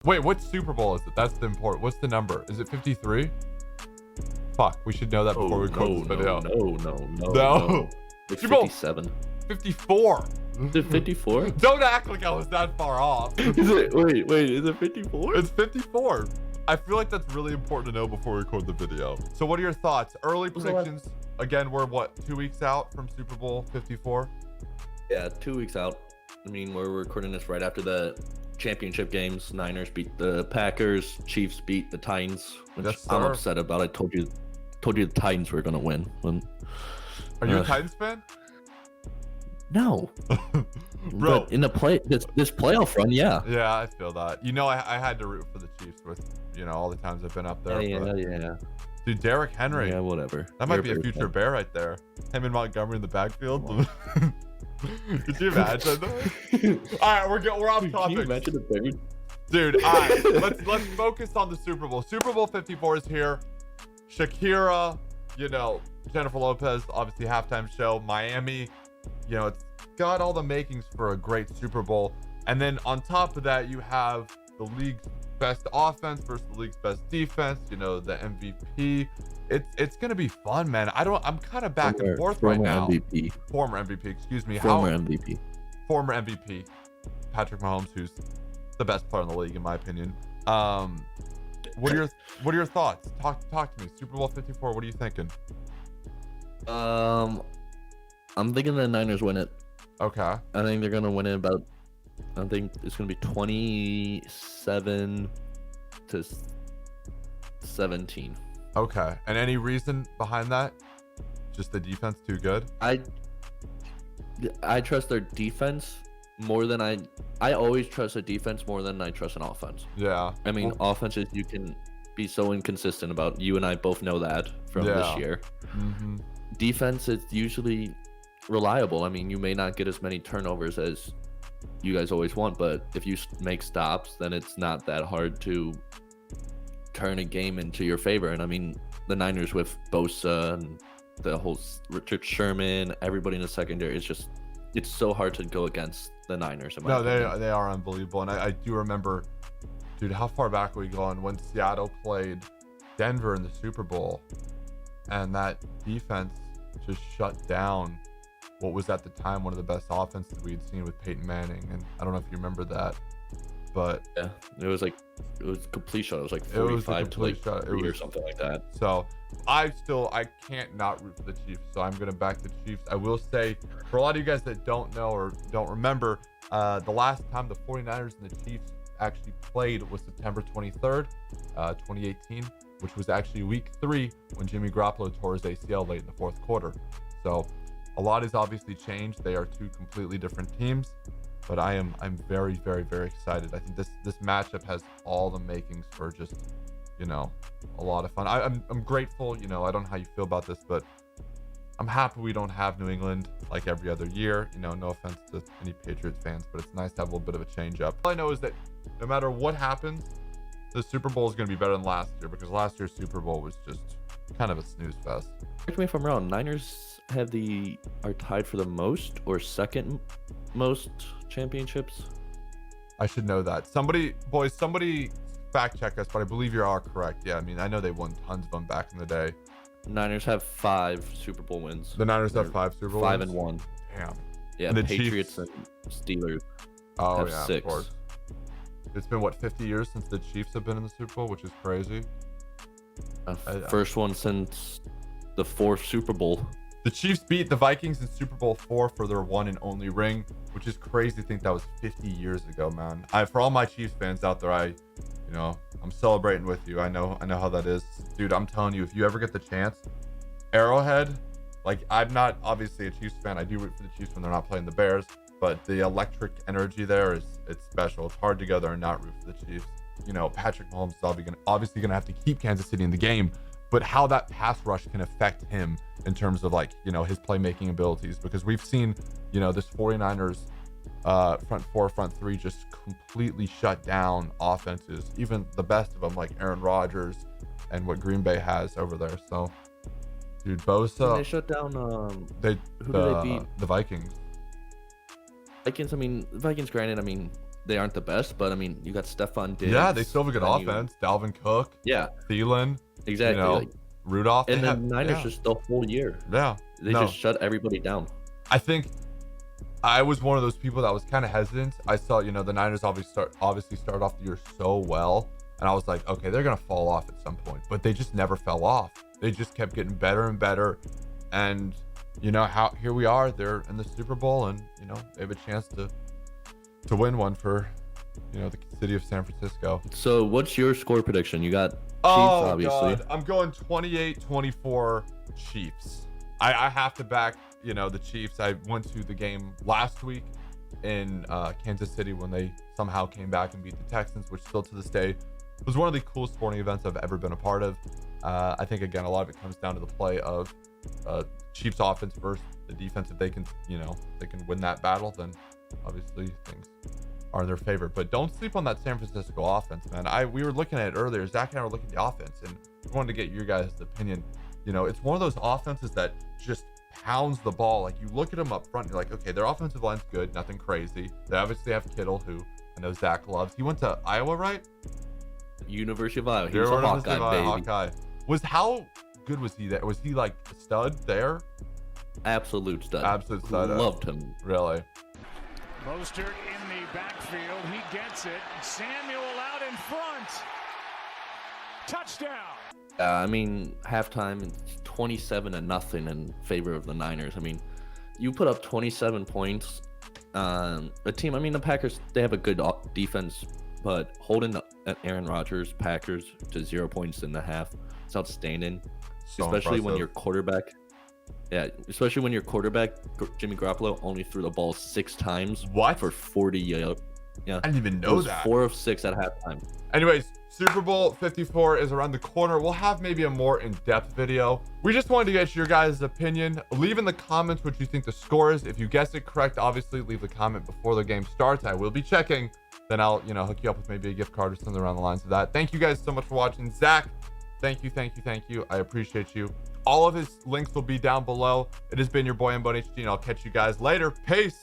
Wait, what Super Bowl is it? That's the important. What's the number? Is it 53? Fuck, we should know that before we record this video. No. Like Super Bowl 57. 54. Is it 54? Don't act like I was that far off. Is it? Wait, is it 54? It's 54. I feel like that's really important to know before we record the video. So what are your thoughts? Early predictions. Again, we're what, 2 weeks out from Super Bowl 54? Yeah, 2 weeks out. I mean, we're recording this right after the championship games. Niners beat the Packers. Chiefs beat the Titans, which Yes, I'm sir. upset about. I told you the Titans were gonna win. Are you a Titans fan? No, Bro. But in the this playoff run, yeah. Yeah, I feel that. You know, I had to root for the Chiefs with, you know, all the times I've been up there. Yeah. Dude, Derrick Henry. Yeah, whatever. That might be a future Bear right there. Him and Montgomery in the backfield. Could you imagine? All right, we're off topic. Can you imagine the Bears? Dude, all right, let's focus on the Super Bowl. Super Bowl 54 is here. Shakira, you know, Jennifer Lopez, obviously halftime show. Miami, you know, it's got all the makings for a great Super Bowl. And then on top of that, you have the league's best offense versus the league's best defense. You know, the MVP. It's gonna be fun, man. I'm kind of back and forth right now. Former MVP, excuse me. Former MVP. Patrick Mahomes, who's the best player in the league in my opinion. What are your thoughts? Talk to me. Super Bowl 54. What are you thinking? I'm thinking the Niners win it. Okay. I think they're gonna win it about. I think it's gonna be 27 to 17. Okay. And any reason behind that? Just the defense too good? I trust their defense more than I always trust a defense more than I trust an offense. Yeah. I mean, offenses you can be so inconsistent about. You and I both know that from this year. Mm-hmm. Defense is usually reliable. I mean, you may not get as many turnovers as you guys always want, but if you make stops, then it's not that hard to turn a game into your favor. And I mean, the Niners with Bosa and the whole Richard Sherman, everybody in the secondary, it's so hard to go against the Niners. No, they are unbelievable. And I do remember, dude, how far back are we going when Seattle played Denver in the Super Bowl and that defense just shut down what was at the time one of the best offenses we'd seen with Peyton Manning. And I don't know if you remember that, but yeah, it was a complete shot. It was like 45 to like 3 or something like that. So I can't not root for the Chiefs. So I'm going to back the Chiefs. I will say, for a lot of you guys that don't know or don't remember, the last time the 49ers and the Chiefs actually played was September 23rd, 2018, which was actually week 3 when Jimmy Garoppolo tore his ACL late in the fourth quarter. So a lot has obviously changed. They are two completely different teams, but I'm very, very, very excited. I think this matchup has all the makings for just, you know, a lot of fun. I'm grateful. You know, I don't know how you feel about this, but I'm happy we don't have New England like every other year. You know, no offense to any Patriots fans, but it's nice to have a little bit of a change up. All I know is that no matter what happens, the Super Bowl is going to be better than last year, because last year's Super Bowl was just kind of a snooze fest. Correct me if I'm wrong. Niners are tied for the most or second most championships. I should know that. Somebody fact check us, but I believe you are correct. Yeah, I mean, I know they won tons of them back in the day. Niners have 5 Super Bowl wins. The Niners have 5 Super Bowl 5 wins? and 1. Damn. Yeah, and the Patriots Chiefs and Steelers have have 6. Of course. It's been what, 50 years since the Chiefs have been in the Super Bowl, which is crazy. First one since the 4th Super Bowl. The Chiefs beat the Vikings in Super Bowl 4 for their one and only ring, which is crazy to think that was 50 years ago, man. For all my Chiefs fans out there, I'm celebrating with you. I know how that is. Dude, I'm telling you, if you ever get the chance, Arrowhead, like, I'm not obviously a Chiefs fan. I do root for the Chiefs when they're not playing the Bears, but the electric energy there it's special. It's hard to go there and not root for the Chiefs. You know, Patrick Mahomes is obviously gonna have to keep Kansas City in the game, but how that pass rush can affect him in terms of, like, you know, his playmaking abilities, because we've seen, you know, this 49ers front 4, front 3 just completely shut down offenses, even the best of them, like Aaron Rodgers and what Green Bay has over there. So, dude, Bosa. They shut down. Who did they beat? The Vikings. Vikings. I mean, Vikings. Granted, I mean, they aren't the best, but I mean, you got Stephon Diggs. Yeah, they still have a good then offense. Dalvin Cook, Yeah, Thielen, exactly. Like, Rudolph. and they the have, Niners yeah, just the whole year. yeah. They just shut everybody down. I think I was one of those people that was kind of hesitant. I saw, the Niners obviously started off the year so well, and I was like, okay, they're gonna fall off at some point, but they just never fell off. They just kept getting better and better, and here we are. They're in the Super Bowl, and they have a chance to win one for the city of San Francisco. So what's your score prediction? You got Chiefs, obviously. God. I'm going 28-24 Chiefs. I have to back the Chiefs. I went to the game last week in Kansas City when they somehow came back and beat the Texans, which still to this day was one of the coolest sporting events I've ever been a part of. I think again a lot of it comes down to the play of Chiefs offense versus the defense. If they can they can win that battle, then obviously things are in their favor. But don't sleep on that San Francisco offense, man. We were looking at it earlier. Zach and I were looking at the offense, and we wanted to get your guys' opinion. It's one of those offenses that just pounds the ball. Like, you look at them up front, and you're like, okay, their offensive line's good, nothing crazy. They obviously have Kittle, who I know Zach loves. He went to Iowa, right? University of Iowa. He was a Hawkeye, baby. Hawkeye. How good was he there? Was he like a stud there? Absolute stud. Absolute stud. Loved him. Really? Mostert in the backfield. He gets it. Samuel out in front. Touchdown. I mean, halftime, it's 27-0 in favor of the Niners. I mean, you put up 27 points. The team, I mean, the Packers, they have a good defense, but holding Aaron Rodgers, Packers, to 0 points in the half, it's outstanding. So especially impressive. When your quarterback, especially when your quarterback, Jimmy Garoppolo, only threw the ball 6 times. What? For 40 yards. Yeah. I didn't even know that. 4 of 6 at halftime. Anyways, Super Bowl 54 is around the corner. We'll have maybe a more in-depth video. We just wanted to get your guys' opinion. Leave in the comments what you think the score is. If you guess it correct, obviously leave the comment before the game starts. I will be checking. Then I'll, hook you up with maybe a gift card or something around the lines of that. Thank you guys so much for watching. Zach, thank you. I appreciate you. All of his links will be down below. It has been your boy MboneHD, and I'll catch you guys later. Peace.